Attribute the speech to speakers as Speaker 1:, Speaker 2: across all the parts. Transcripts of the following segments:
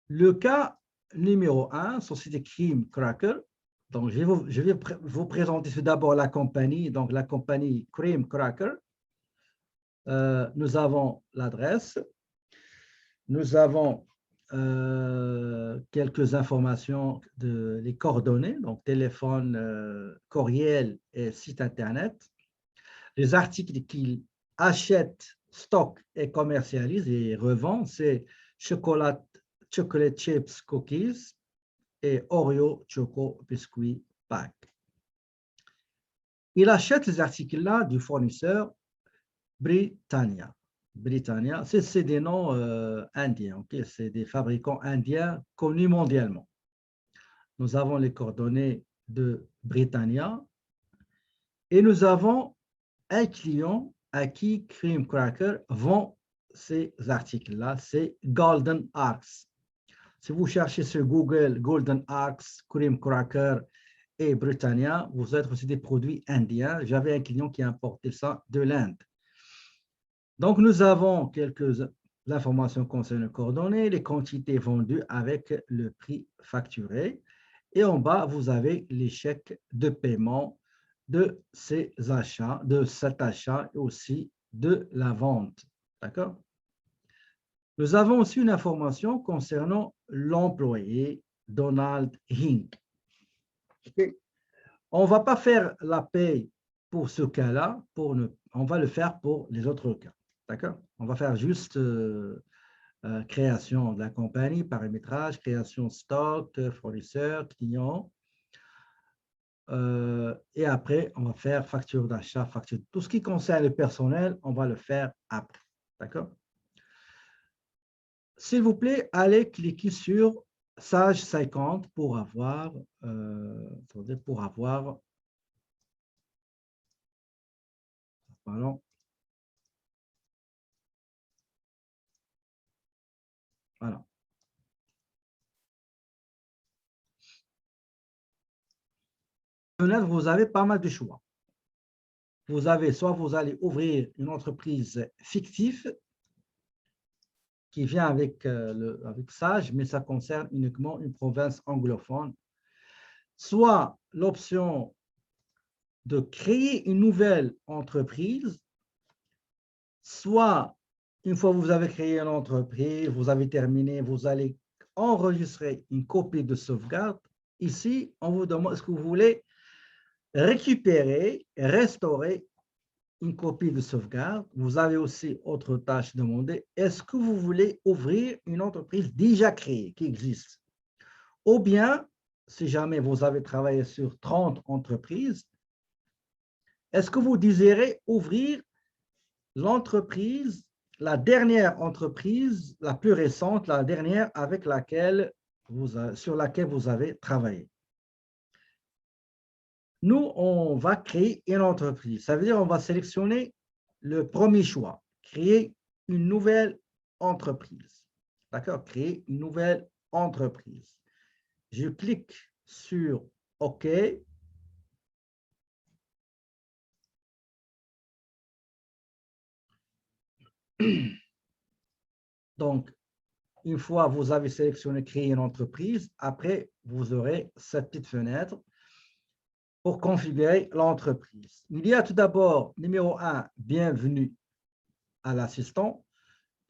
Speaker 1: Le cas numéro 1, société Cream Cracker. Donc, je vais vous présenter tout d'abord la compagnie. Donc, la compagnie Cream Cracker. Nous avons l'adresse. Nous avons quelques informations, les coordonnées, donc téléphone, courriel et site Internet. Les articles qu'ils achètent, stockent et commercialisent et revendent, c'est chocolat chips cookies et Oreo choco biscuit pack. Il achète ces articles-là du fournisseur Britannia. Britannia, c'est des noms indiens, okay? C'est des fabricants indiens connus mondialement. Nous avons les coordonnées de Britannia et nous avons un client à qui Cream Cracker vend ces articles-là, c'est Golden Arcs. Si vous cherchez sur Google Golden Arcs, Cream Cracker et Britannia, vous êtes aussi des produits indiens. J'avais un client qui importait ça de l'Inde. Donc, nous avons quelques informations concernant les coordonnées, les quantités vendues avec le prix facturé. Et en bas, vous avez les chèques de paiement de ces achats, de cet achat et aussi de la vente. D'accord? Nous avons aussi une information concernant l'employé Donald Hink. Okay. On ne va pas faire la paye pour ce cas-là, on va le faire pour les autres cas. D'accord? On va faire juste création de la compagnie, paramétrage, création stock, fournisseur, client. Et après, on va faire facture d'achat, facture. Tout ce qui concerne le personnel, on va le faire après. D'accord? S'il vous plaît, allez cliquer sur Sage 50 pour avoir, pardon. Voilà. Vous avez pas mal de choix. Vous avez soit vous allez ouvrir une entreprise fictive qui vient avec, avec Sage, mais ça concerne uniquement une province anglophone, soit l'option de créer une nouvelle entreprise, soit une fois que vous avez créé une entreprise, vous avez terminé, vous allez enregistrer une copie de sauvegarde. Ici, on vous demande, est-ce que vous voulez récupérer, restaurer une copie de sauvegarde. Vous avez aussi autre tâche demandée. Est-ce que vous voulez ouvrir une entreprise déjà créée, qui existe? Ou bien, si jamais vous avez travaillé sur 30 entreprises, est-ce que vous désirez ouvrir l'entreprise, la dernière entreprise, la plus récente, la dernière avec laquelle sur laquelle vous avez travaillé? Nous, on va créer une entreprise. Ça veut dire qu'on va sélectionner le premier choix, créer une nouvelle entreprise. D'accord? Créer une nouvelle entreprise. Je clique sur OK. Donc, une fois que vous avez sélectionné créer une entreprise, après, vous aurez cette petite fenêtre pour configurer l'entreprise. Il y a tout d'abord, numéro 1, bienvenue à l'assistant.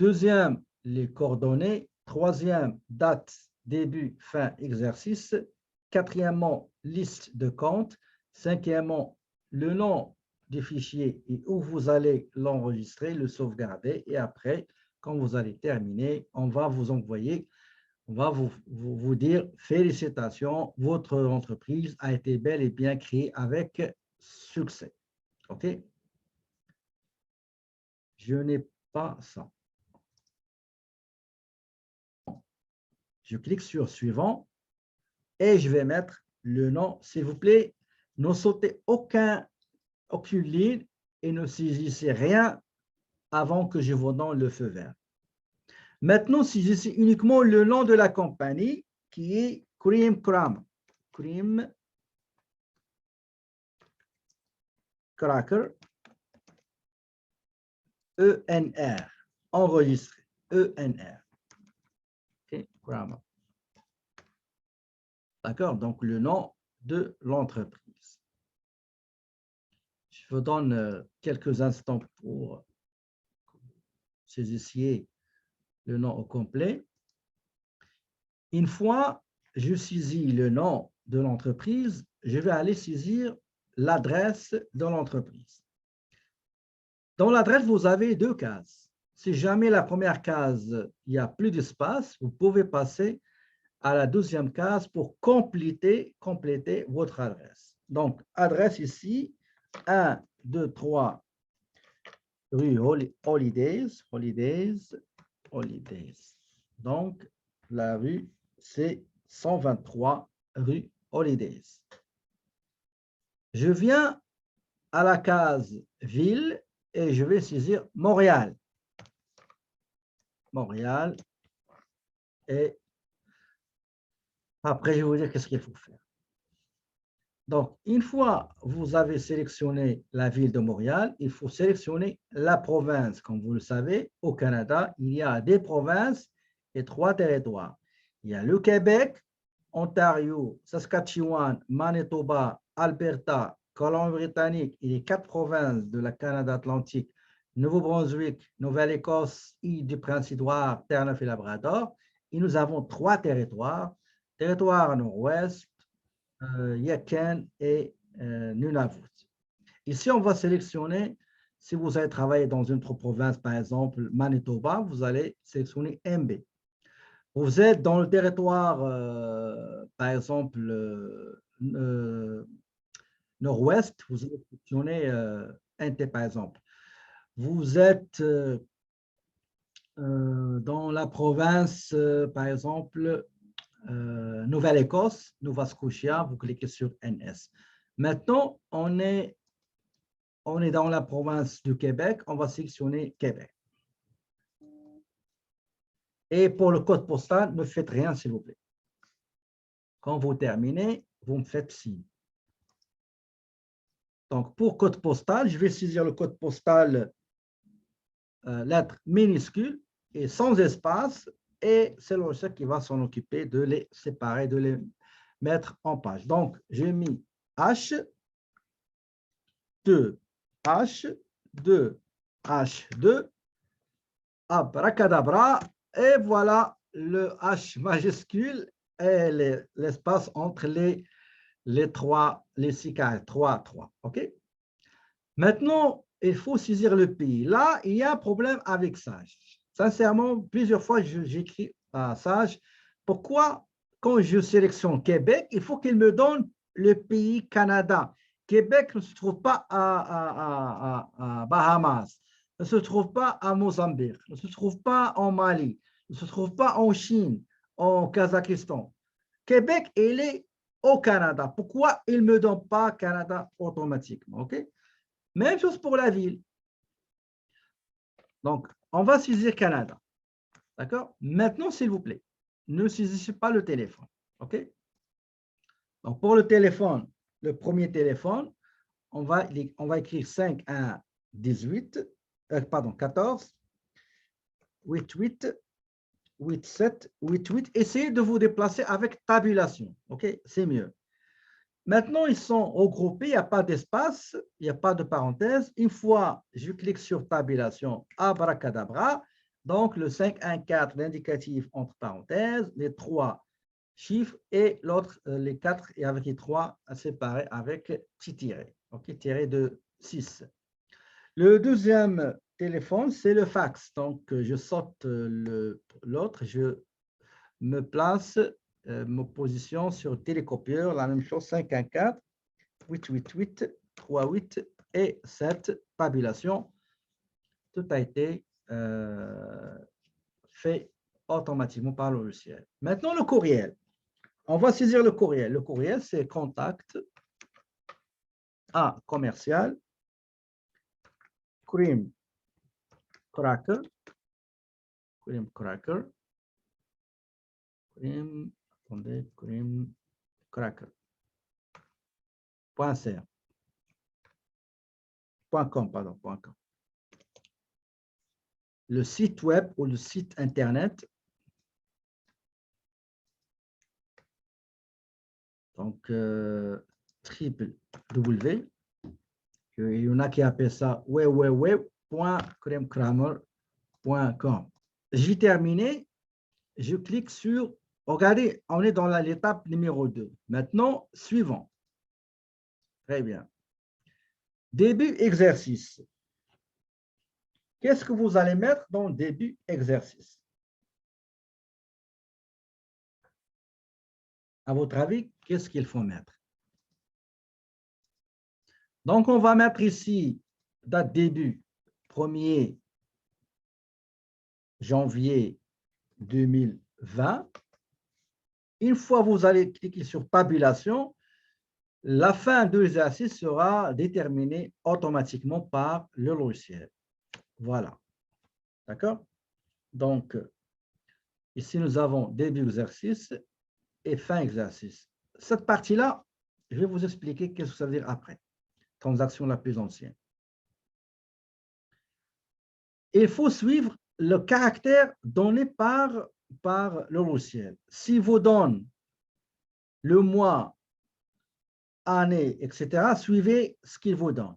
Speaker 1: Deuxième, les coordonnées. Troisième, date, début, fin, exercice. Quatrièmement, liste de comptes. Cinquièmement, le nom du fichier et où vous allez l'enregistrer, le sauvegarder. Et après, quand vous allez terminer, on va vous envoyer, on va vous dire félicitations, votre entreprise a été bel et bien créée avec succès. OK? Je n'ai pas ça. Je clique sur suivant et je vais mettre le nom. S'il vous plaît, ne sautez aucune ligne et ne saisissez rien avant que je vous donne le feu vert. Maintenant, saisissez uniquement le nom de la compagnie qui est Cream Cracker, ENR, enregistré, ENR. Okay. Grammar. D'accord? Donc, le nom de l'entreprise. Je vous donne quelques instants pour saisir le nom au complet. Une fois je saisis le nom de l'entreprise, je vais aller saisir l'adresse de l'entreprise. Dans l'adresse, vous avez deux cases. Si jamais la première case, il n'y a plus d'espace, vous pouvez passer à la deuxième case pour compléter votre adresse. Donc, adresse ici, 1, 2, 3, rue Holidays. Donc, la rue, c'est 123 rue Holidays. Je viens à la case ville et je vais saisir Montréal. Montréal. Et après, je vais vous dire qu'est-ce qu'il faut faire. Donc, une fois que vous avez sélectionné la ville de Montréal, il faut sélectionner la province. Comme vous le savez, au Canada, il y a des provinces et 3 territoires. Il y a le Québec, Ontario, Saskatchewan, Manitoba, Alberta, Colombie-Britannique et les 4 provinces de la Canada Atlantique, Nouveau-Brunswick, Nouvelle-Écosse, Île du Prince-Édouard, Terre-Neuve et Labrador. Et nous avons 3 territoires. Territoire nord-ouest, Yaqin et Nunavut. Ici, on va sélectionner, si vous allez travailler dans une autre province, par exemple Manitoba, vous allez sélectionner MB. Vous êtes dans le territoire, par exemple, nord-ouest, vous allez sélectionner NT, par exemple. Vous êtes dans la province, par exemple, Nouvelle-Écosse, Nova Scotia, vous cliquez sur NS. Maintenant, on est dans la province du Québec, on va sélectionner Québec. Et pour le code postal, ne faites rien, s'il vous plaît. Quand vous terminez, vous me faites signe. Donc, pour code postal, je vais saisir le code postal lettres minuscules et sans espace, et c'est le logiciel qui va s'en occuper de les séparer, de les mettre en page. Donc, j'ai mis H2, H2, H2, abracadabra, et voilà le H majuscule et l'espace entre les 6 carrés, 3, 3. OK? Maintenant, il faut saisir le pays. Là, il y a un problème avec Sage. Sincèrement, plusieurs fois, j'écris à Sage, pourquoi, quand je sélectionne Québec, il faut qu'il me donne le pays Canada. Québec ne se trouve pas à Bahamas, ne se trouve pas à Mozambique, ne se trouve pas en Mali, ne se trouve pas en Chine, en Kazakhstan. Québec, il est au Canada. Pourquoi il ne me donne pas Canada automatiquement? OK? Même chose pour la ville. Donc, on va saisir Canada. D'accord? Maintenant, s'il vous plaît, ne saisissez pas le téléphone. OK? Donc, pour le téléphone, le premier téléphone, on va écrire 5, 1, 18, pardon, 14, 8, 8, 8, 7, 8, 8. Essayez de vous déplacer avec tabulation. OK? C'est mieux. Maintenant, ils sont regroupés, il n'y a pas d'espace, il n'y a pas de parenthèse. Une fois, je clique sur tabulation, abracadabra. Donc, le 5, 1, 4, l'indicatif entre parenthèses, les 3 chiffres et l'autre, les 4 et avec les 3 séparés avec petit tiret, OK, tiré de 6. Le deuxième téléphone, c'est le fax. Donc, je saute l'autre, je me place ma position sur télécopieur, la même chose, 514, 888, 38 et 7, tabulation. Tout a été fait automatiquement par le logiciel. Maintenant, le courriel. On va saisir le courriel. Le courriel, c'est contact à commercial, cream cracker, cream cracker. .com, pardon, .com. Le site web ou le site internet Donc, triple W. Il y en a qui appellent ça www.kremkramer.com. J'ai terminé. Je clique sur, regardez, on est dans l'étape numéro 2. Maintenant, suivant. Très bien. Début exercice. Qu'est-ce que vous allez mettre dans le début exercice? À votre avis, qu'est-ce qu'il faut mettre? Donc, on va mettre ici date début 1er janvier 2020. Une fois que vous allez cliquer sur tabulation, la fin de l'exercice sera déterminée automatiquement par le logiciel. Voilà. D'accord? Donc, ici, nous avons début exercice et fin exercice. Cette partie-là, je vais vous expliquer qu'est-ce que ça veut dire après. Transaction la plus ancienne. Il faut suivre le caractère donné par le logiciel. Si vous donne le mois, année, etc., suivez ce qu'il vous donne.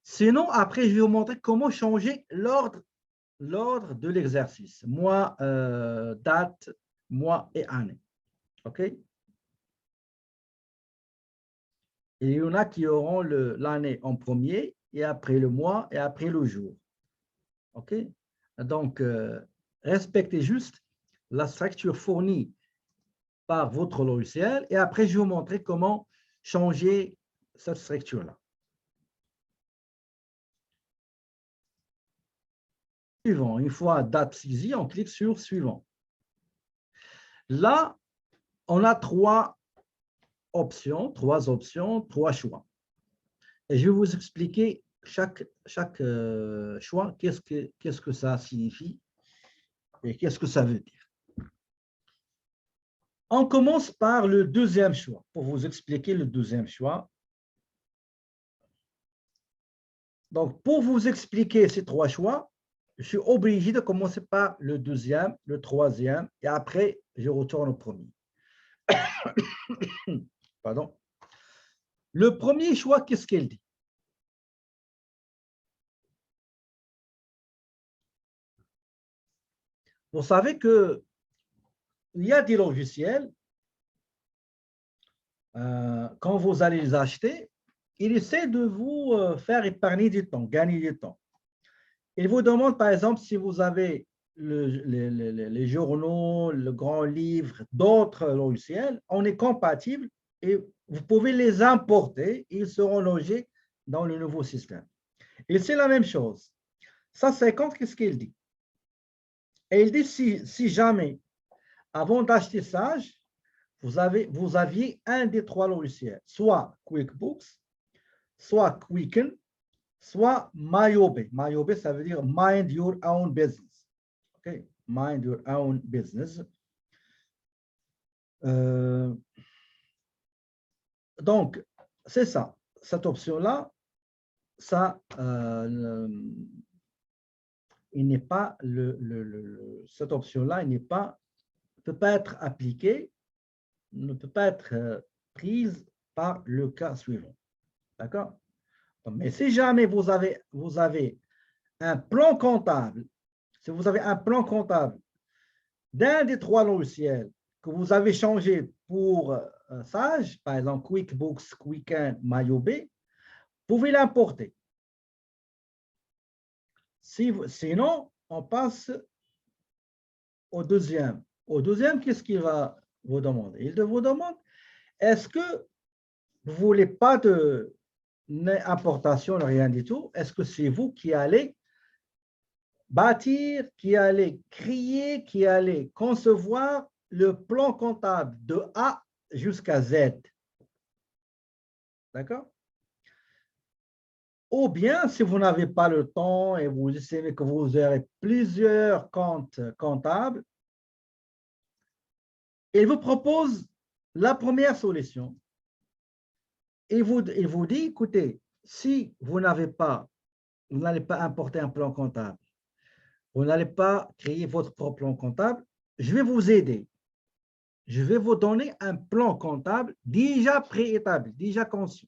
Speaker 1: Sinon, après, je vais vous montrer comment changer l'ordre de l'exercice. Mois, date, mois et année. OK? Et il y en a qui auront l'année en premier, et après le mois, et après le jour. OK? Donc, respectez juste la structure fournie par votre logiciel, et après, je vais vous montrer comment changer cette structure-là. Suivant. Une fois date saisie, on clique sur suivant. Là, on a trois options, trois choix. Et je vais vous expliquer chaque choix, qu'est-ce que ça signifie et qu'est-ce que ça veut dire. On commence par le deuxième choix. Pour vous expliquer le deuxième choix. Donc, pour vous expliquer ces trois choix, je suis obligé de commencer par le deuxième, le troisième, et après, je retourne au premier. Pardon. Le premier choix, qu'est-ce qu'elle dit? Vous savez qu'il y a des logiciels, quand vous allez les acheter, ils essaient de vous faire épargner du temps, gagner du temps. Ils vous demandent, par exemple, si vous avez les journaux, le grand livre, d'autres logiciels, on est compatible et vous pouvez les importer, ils seront logés dans le nouveau système. Et c'est la même chose. Ça, c'est quand qu'est-ce qu'il dit? Et il dit, si jamais, avant d'acheter Sage, vous aviez un des trois logiciels, soit QuickBooks, soit Quicken, soit Mayobe. Mayobe, ça veut dire Mind Your Own Business. OK? Mind Your Own Business. Donc, c'est ça. Cette option-là, ça, il n'est pas cette option-là, il n'est pas, ne peut pas être appliquée, ne peut pas être prise par le cas suivant. D'accord? Mais si jamais vous avez un plan comptable, si vous avez un plan comptable d'un des trois logiciels que vous avez changé pour Sage, par exemple QuickBooks, Quicken, Mayobe, vous pouvez l'importer. Sinon, on passe au deuxième. Au deuxième, qu'est-ce qu'il va vous demander? Il vous demande, est-ce que vous ne voulez pas d'importation, rien du tout? Est-ce que c'est vous qui allez bâtir, qui allait créer, qui allait concevoir le plan comptable de A jusqu'à Z? D'accord? Ou bien, si vous n'avez pas le temps et vous estimez que vous aurez plusieurs comptes comptables, il vous propose la première solution. Il vous dit, écoutez, si vous n'allez pas importer un plan comptable, vous n'allez pas créer votre propre plan comptable, je vais vous aider. je vais vous donner un plan comptable déjà préétabli, déjà conçu.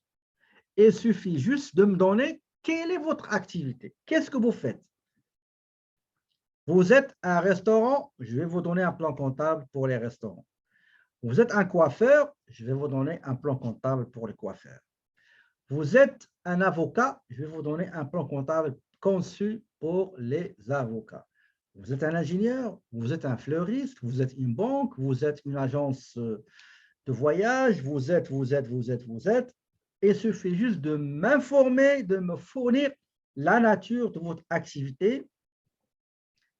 Speaker 1: Il suffit juste de me donner quelle est votre activité. Qu'est-ce que vous faites? Vous êtes un restaurant, je vais vous donner un plan comptable pour les restaurants. Vous êtes un coiffeur, je vais vous donner un plan comptable pour les coiffeurs. Vous êtes un avocat, je vais vous donner un plan comptable conçu pour les avocats. Vous êtes un ingénieur, vous êtes un fleuriste, vous êtes une banque, vous êtes une agence de voyage, vous êtes. Il suffit juste de m'informer, de me fournir la nature de votre activité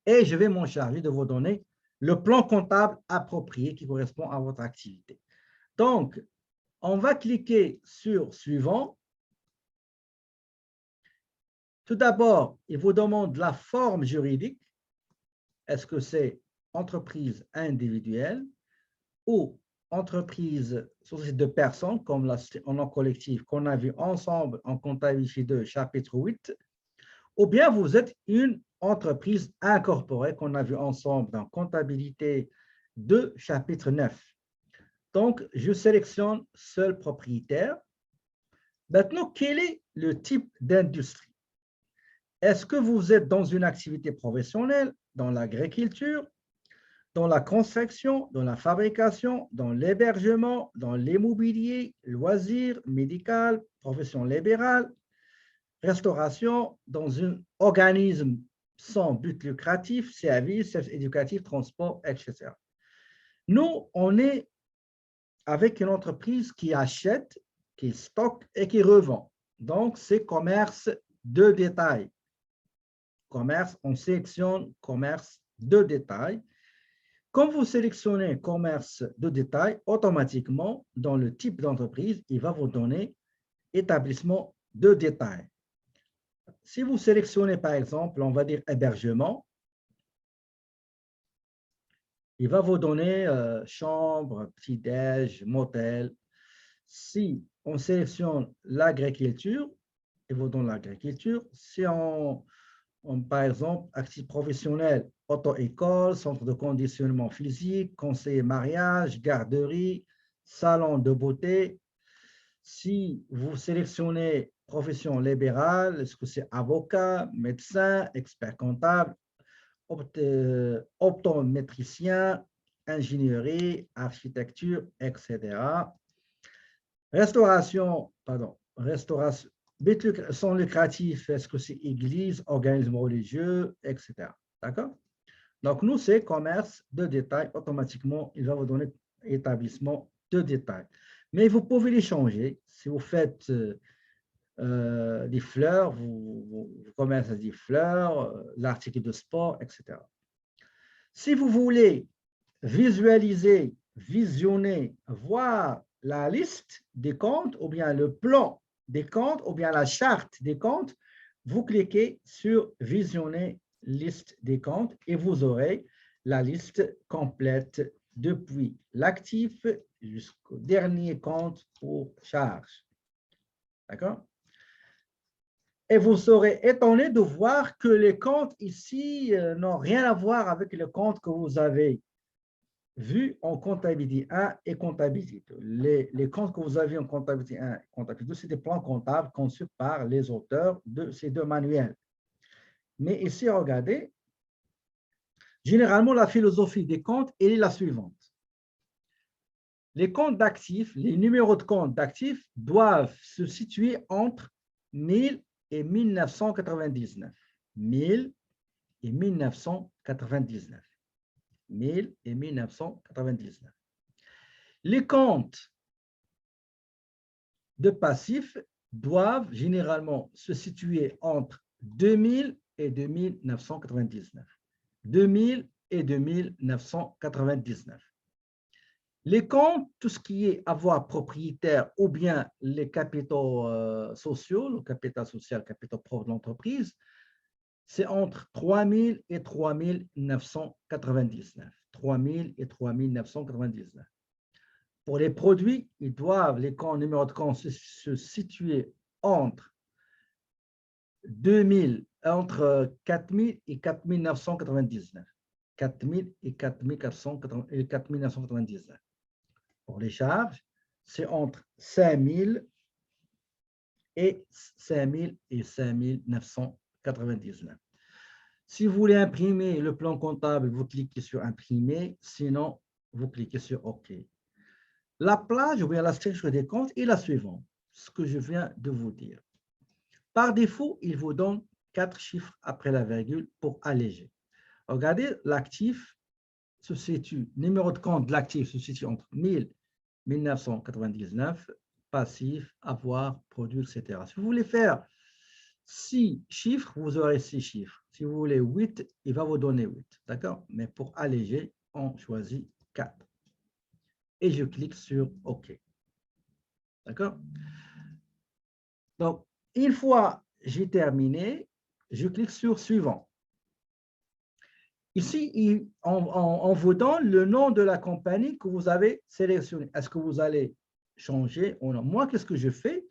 Speaker 1: et je vais m'en charger de vous donner le plan comptable approprié qui correspond à votre activité. Donc, on va cliquer sur « Suivant ». Tout d'abord, il vous demande la forme juridique. Est-ce que c'est entreprise individuelle ou entreprise, société de personnes, comme en nom collectif qu'on a vu ensemble en comptabilité 2, chapitre 8, ou bien vous êtes une entreprise incorporée qu'on a vu ensemble dans comptabilité 2, chapitre 9. Donc, je sélectionne seul propriétaire. Maintenant, quel est le type d'industrie? Est-ce que vous êtes dans une activité professionnelle, dans l'agriculture, dans la construction, dans la fabrication, dans l'hébergement, dans l'immobilier, loisirs, médical, profession libérale, restauration, dans un organisme sans but lucratif, services éducatifs, transport, etc. Nous, on est avec une entreprise qui achète, qui stocke et qui revend. Donc, c'est commerce de détail. Commerce, on sélectionne commerce de détail. Quand vous sélectionnez commerce de détail, automatiquement, dans le type d'entreprise, il va vous donner établissement de détail. Si vous sélectionnez, par exemple, on va dire hébergement, il va vous donner chambre, petit-déj, motel. Si on sélectionne l'agriculture, il vous donne l'agriculture. Si par exemple, actifs professionnels, auto-école, centre de conditionnement physique, conseiller mariage, garderie, salon de beauté. Si vous sélectionnez profession libérale, est-ce que c'est avocat, médecin, expert comptable, optométricien, ingénierie, architecture, etc. Restauration, but sans lucratif, est-ce que c'est église, organisme religieux, etc. D'accord? Donc, nous, c'est commerce de détail. Automatiquement, il va vous donner établissement de détail. Mais vous pouvez les changer. Si vous faites des fleurs, vous commercez des fleurs, l'article de sport, etc. Si vous voulez visualiser, visionner, voir la liste des comptes ou bien le plan des comptes ou bien la charte des comptes, vous cliquez sur « Visionner liste des comptes » et vous aurez la liste complète depuis l'actif jusqu'au dernier compte pour charge. D'accord? Et vous serez étonné de voir que les comptes ici n'ont rien à voir avec les comptes que vous avez vus en comptabilité 1 et comptabilité 2. Les comptes que vous avez en comptabilité 1 et comptabilité 2, c'est des plans comptables conçus par les auteurs de ces deux manuels. Mais ici, regardez, généralement, la philosophie des comptes est la suivante. Les comptes d'actifs, les numéros de compte d'actifs doivent se situer entre 1000 et 1999. 1000 et 1999. 1000 et 1999. Les comptes de passifs doivent généralement se situer entre 2000 et 2999. 2000 et 2999. Les comptes, tout ce qui est avoir propriétaire ou bien les capitaux sociaux, le capital social, le capital propre de l'entreprise, c'est entre 3000 et 3999. 3000 et 3999. Pour les produits, les comptes, numéros de compte se situer entre 4000 et 4999. 4000 et 4999. pour les charges, c'est entre 5000 et 5000 et 5999. Si vous voulez imprimer le plan comptable, vous cliquez sur imprimer, sinon vous cliquez sur OK. La plage ou bien la structure des comptes est la suivante, ce que je viens de vous dire. Par défaut, il vous donne 4 chiffres après la virgule pour alléger. Regardez, l'actif se situe, numéro de compte de l'actif se situe entre 1000 et 1999, passif, avoir, produit, etc. Si vous voulez faire 6 chiffres, vous aurez 6 chiffres. Si vous voulez 8, il va vous donner 8. D'accord? Mais pour alléger, on choisit 4. Et je clique sur OK. D'accord? Donc, une fois j'ai terminé, je clique sur suivant. Ici, on vous donne le nom de la compagnie que vous avez sélectionnée. Est-ce que vous allez changer ou non? Moi, qu'est-ce que je fais?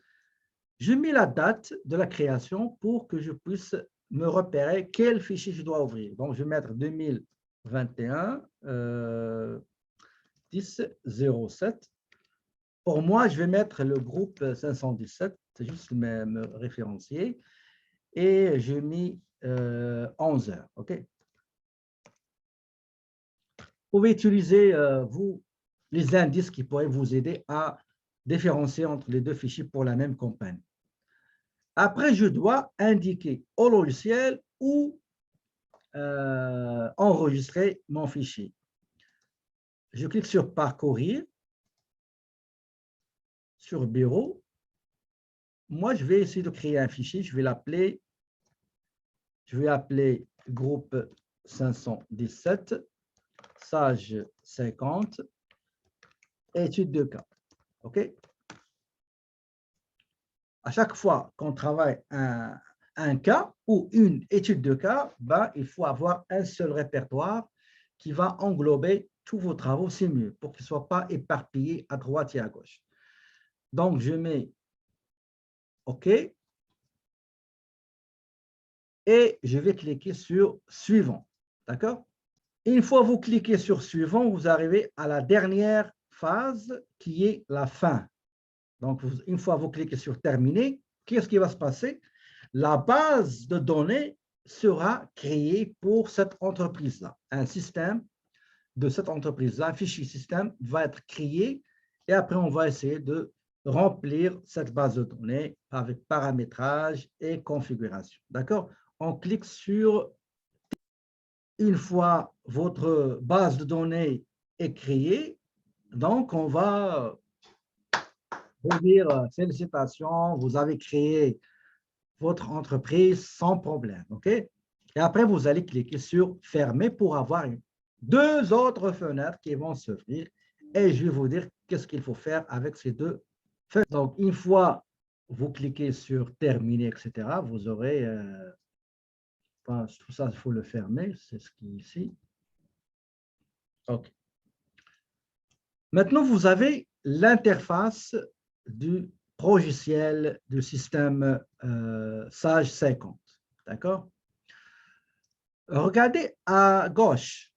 Speaker 1: Je mets la date de la création pour que je puisse me repérer quel fichier je dois ouvrir. Donc, je vais mettre 2021 10-07. Pour moi, je vais mettre le groupe 517, c'est juste me référencier. Et je mets 11 heures. OK? Vous pouvez utiliser, vous, les indices qui pourraient vous aider à différencier entre les deux fichiers pour la même compagnie. Après, je dois indiquer au logiciel où enregistrer mon fichier. Je clique sur parcourir, sur bureau. Moi, je vais essayer de créer un fichier. Je vais appeler groupe 517, sage 50, étude de cas. OK? À chaque fois qu'on travaille un cas ou une étude de cas, ben, il faut avoir un seul répertoire qui va englober tous vos travaux, c'est mieux, pour qu'ils ne soient pas éparpillés à droite et à gauche. Donc, je mets OK et je vais cliquer sur suivant. D'accord? Une fois que vous cliquez sur suivant, vous arrivez à la dernière phase qui est la fin. Donc, une fois que vous cliquez sur terminer, qu'est-ce qui va se passer? La base de données sera créée pour cette entreprise-là. Un système de cette entreprise-là, un fichier système va être créé et après, on va essayer de remplir cette base de données avec paramétrage et configuration. D'accord? On clique sur, une fois votre base de données est créée, donc on va vous dire félicitations, vous avez créé votre entreprise sans problème. OK? Et après, vous allez cliquer sur fermer pour avoir deux autres fenêtres qui vont s'ouvrir. Et je vais vous dire qu'est-ce qu'il faut faire avec ces deux fenêtres. Donc, une fois vous cliquez sur terminer, etc., vous aurez, enfin, tout ça, il faut le fermer, c'est ce qui est ici. OK. Maintenant, vous avez l'interface du logiciel du système Sage 50. D'accord? Regardez à gauche,